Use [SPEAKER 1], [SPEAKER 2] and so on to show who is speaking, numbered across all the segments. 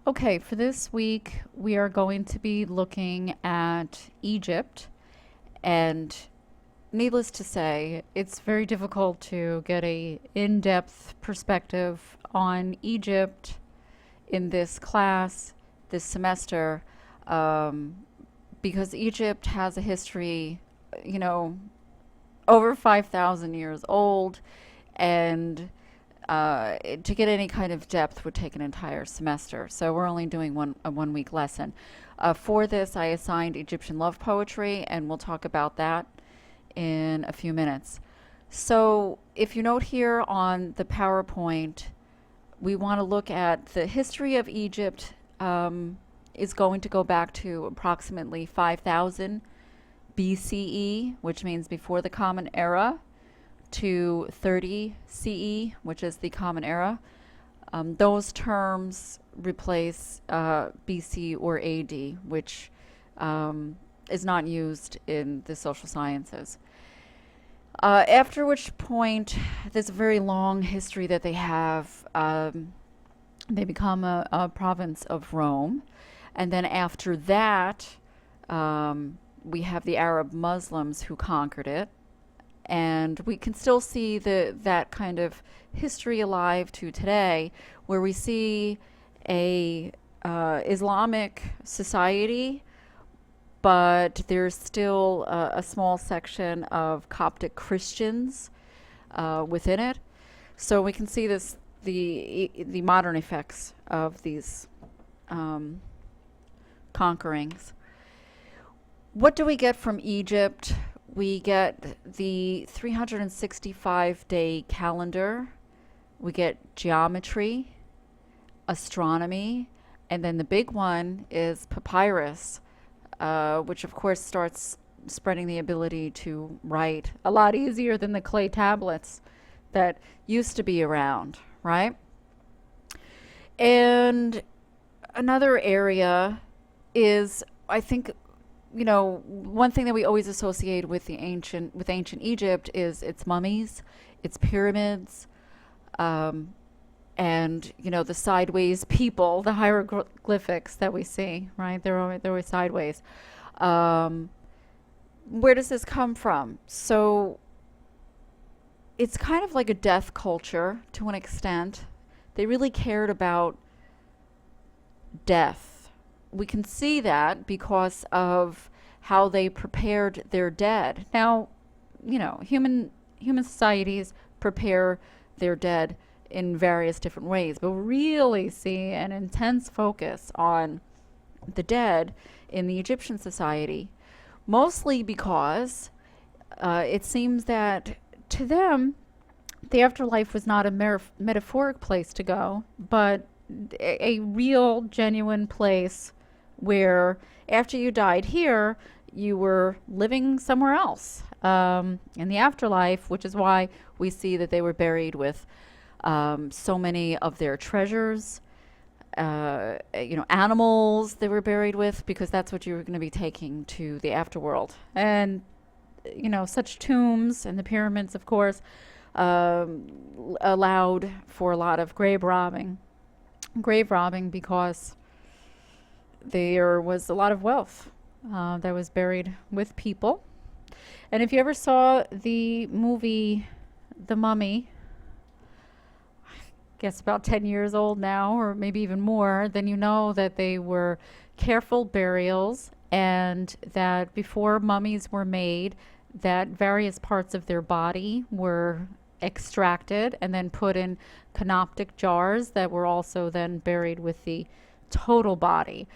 [SPEAKER 1] Okay, for this week, we are going to be looking at Egypt. And needless to say, it's very difficult to get a in-depth perspective on Egypt in this class, this semester, um, because Egypt has a history, you know, over 5,000 years old, and to get any kind of depth would take an entire semester. So we're only doing a 1 week lesson. For this, I assigned Egyptian love poetry, and we'll talk about that in a few minutes. So if you note here on the PowerPoint, we want to look at the history of Egypt. Is going to go back to approximately 5000 BCE, which means before the Common Era, to 30 CE, which is the Common Era. Those terms replace BC or AD, which is not used in the social sciences. After which point, there's a very long history that they have. They become a province of Rome. And then after that, we have the Arab Muslims who conquered it. And we can still see that kind of history alive to today, where we see a Islamic society, but there's still a small section of Coptic Christians within it. So we can see the modern effects of these conquerings. What do we get from Egypt? We get the 365-day calendar. We get geometry, astronomy, and then the big one is papyrus, which of course starts spreading the ability to write a lot easier than the clay tablets that used to be around, right? And another area is, I think, one thing that we always associate with ancient Egypt is its mummies, its pyramids, and the sideways people, the hieroglyphics that we see, right? They're always sideways. Um, where does this come from? So it's kind of like a death culture to an extent. They really cared about death. We can see that because of how they prepared their dead. Now, human societies prepare their dead in various different ways, but we really see an intense focus on the dead in the Egyptian society, mostly because it seems that to them, the afterlife was not a metaphoric place to go, but a real, genuine place where after you died here, you were living somewhere else in the afterlife, which is why we see that they were buried with so many of their treasures, animals they were buried with, because that's what you were going to be taking to the afterworld. And, such tombs and the pyramids, of course, allowed for a lot of grave robbing because there was a lot of wealth that was buried with people. And if you ever saw the movie The Mummy, I guess about 10 years old now, or maybe even more, then you know that they were careful burials, and that before mummies were made, that various parts of their body were extracted and then put in canoptic jars that were also then buried with the total body.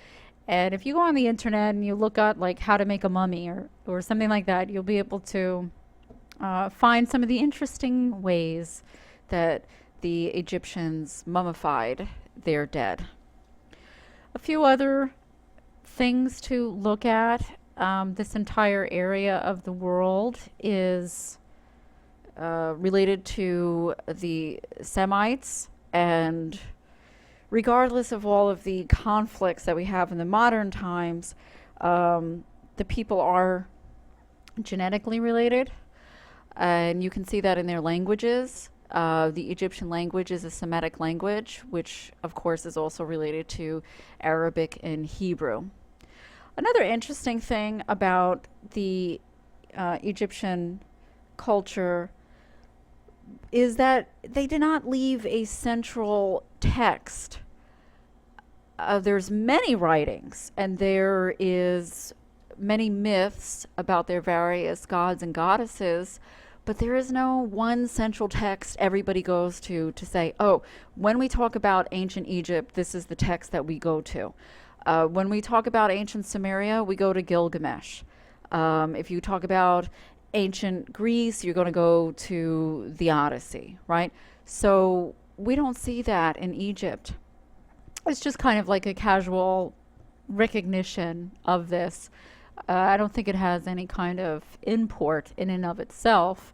[SPEAKER 1] And if you go on the internet and you look at like how to make a mummy or something like that, you'll be able to find some of the interesting ways that the Egyptians mummified their dead. A few other things to look at. This entire area of the world is related to the Semites, and regardless of all of the conflicts that we have in the modern times, the people are genetically related, and you can see that in their languages. The Egyptian language is a Semitic language, which of course is also related to Arabic and Hebrew. Another interesting thing about the Egyptian culture is that they did not leave a central text. There's many writings, and there is many myths about their various gods and goddesses, but there is no one central text everybody goes to say, oh, when we talk about ancient Egypt, this is the text that we go to. When we talk about ancient Sumeria, we go to Gilgamesh. If you talk about ancient Greece, you're going to go to the Odyssey, right? So we don't see that in Egypt. It's just kind of like a casual recognition of this. I don't think it has any kind of import in and of itself.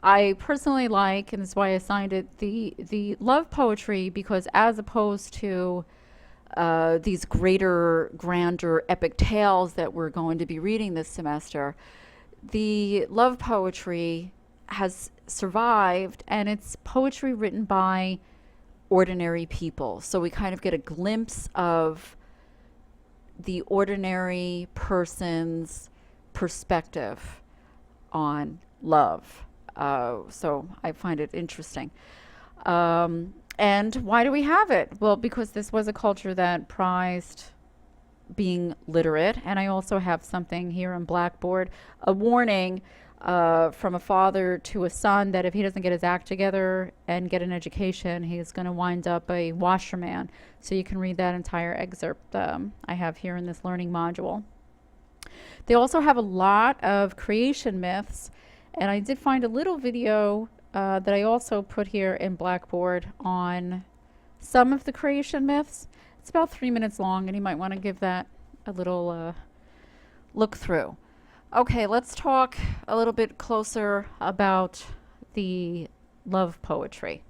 [SPEAKER 1] I personally like, and that's why I assigned it, the love poetry, because as opposed to these greater, grander epic tales that we're going to be reading this semester, the love poetry has survived, and it's poetry written by ordinary people. So we kind of get a glimpse of the ordinary person's perspective on love. So I find it interesting. And why do we have it? Well, because this was a culture that prized being literate. And I also have something here on Blackboard, a warning from a father to a son that if he doesn't get his act together and get an education, he's going to wind up a washerman. So you can read that entire excerpt I have here in this learning module. They also have a lot of creation myths, and I did find a little video that I also put here in Blackboard on some of the creation myths. It's about 3 minutes long, and you might want to give that a little look through. Okay, let's talk a little bit closer about the love poetry.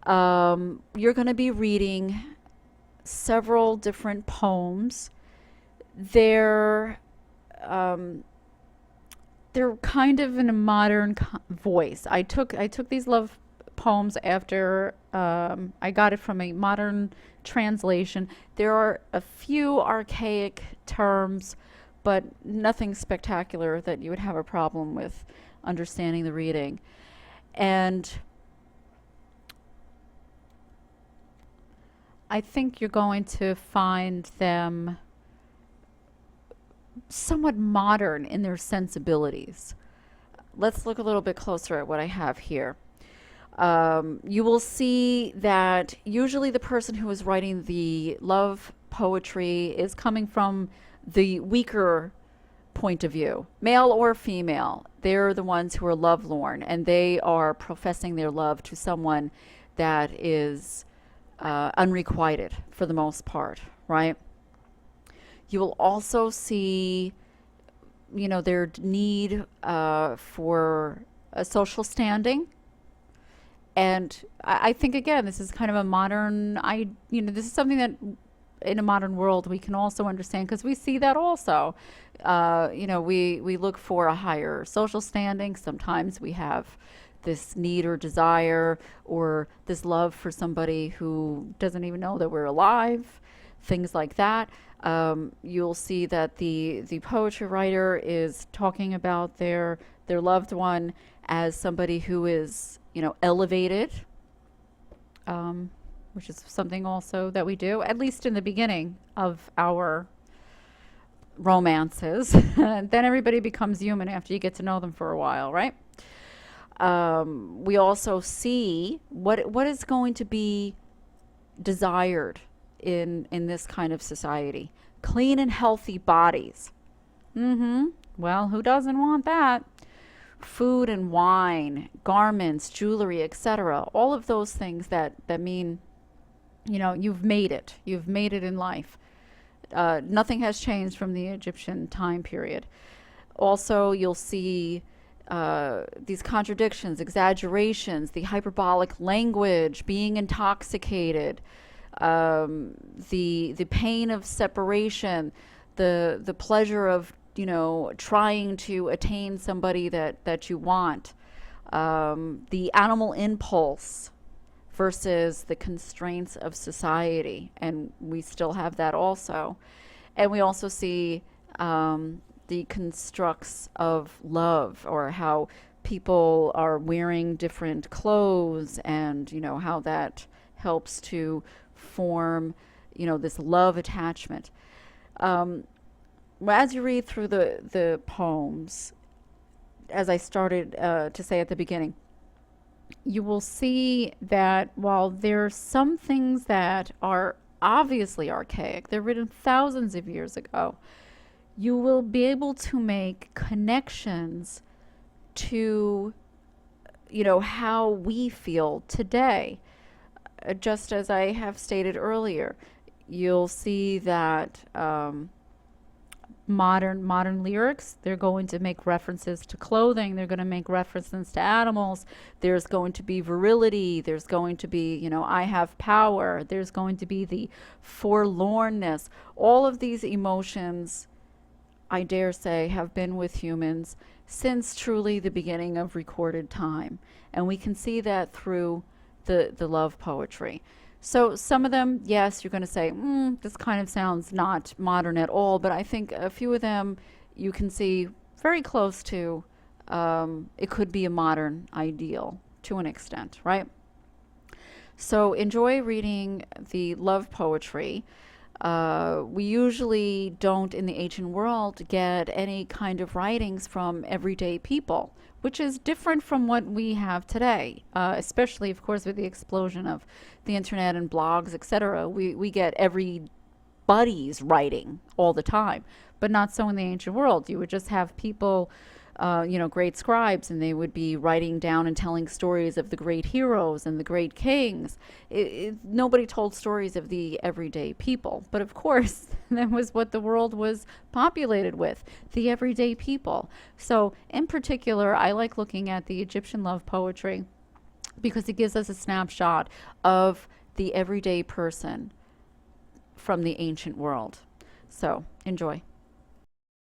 [SPEAKER 1] You're going to be reading several different poems. They're kind of in a modern voice. I took these love poems after I got it from a modern translation. There are a few archaic terms, but nothing spectacular that you would have a problem with understanding the reading. And I think you're going to find them somewhat modern in their sensibilities. Let's look a little bit closer at what I have here. You will see that usually the person who is writing the love poetry is coming from the weaker point of view, male or female. They're the ones who are lovelorn, and they are professing their love to someone that is unrequited for the most part, right? You will also see, their need for a social standing. And I think, again, this is kind of a modern, this is something that in a modern world we can also understand, because we see that also. We look for a higher social standing. Sometimes we have this need or desire or this love for somebody who doesn't even know that we're alive, things like that. You'll see that the poetry writer is talking about their loved one as somebody who is, elevated, which is something also that we do, at least in the beginning of our romances. Then everybody becomes human after you get to know them for a while, right? We also see what is going to be desired in this kind of society. Clean and healthy bodies. Well, who doesn't want that? Food and wine, garments, jewelry, etc. All of those things that mean, you've made it. You've made it in life. Nothing has changed from the Egyptian time period. Also, you'll see these contradictions, exaggerations, the hyperbolic language, being intoxicated, the pain of separation, the pleasure of trying to attain somebody that you want. the animal impulse versus the constraints of society. And we still have that also. And we also see the constructs of love, or how people are wearing different clothes, and, how that helps to form, this love attachment. Um, as you read through the poems, as I started to say at the beginning, you will see that while there are some things that are obviously archaic, they're written thousands of years ago, you will be able to make connections to, how we feel today. Just as I have stated earlier, you'll see that modern lyrics, they're going to make references to clothing, they're going to make references to animals, there's going to be virility, there's going to be, I have power, there's going to be the forlornness. All of these emotions, I dare say, have been with humans since truly the beginning of recorded time. And we can see that through the love poetry. So some of them, yes, you're going to say, this kind of sounds not modern at all. But I think a few of them you can see very close to, it could be a modern ideal to an extent, right? So enjoy reading the love poetry. We usually don't, in the ancient world, get any kind of writings from everyday people, which is different from what we have today, especially, of course, with the explosion of the internet and blogs, etc. We get everybody's writing all the time, but not so in the ancient world. You would just have people, great scribes, and they would be writing down and telling stories of the great heroes and the great kings. Nobody told stories of the everyday people. But of course, that was what the world was populated with, the everyday people. So in particular, I like looking at the Egyptian love poetry because it gives us a snapshot of the everyday person from the ancient world. So enjoy.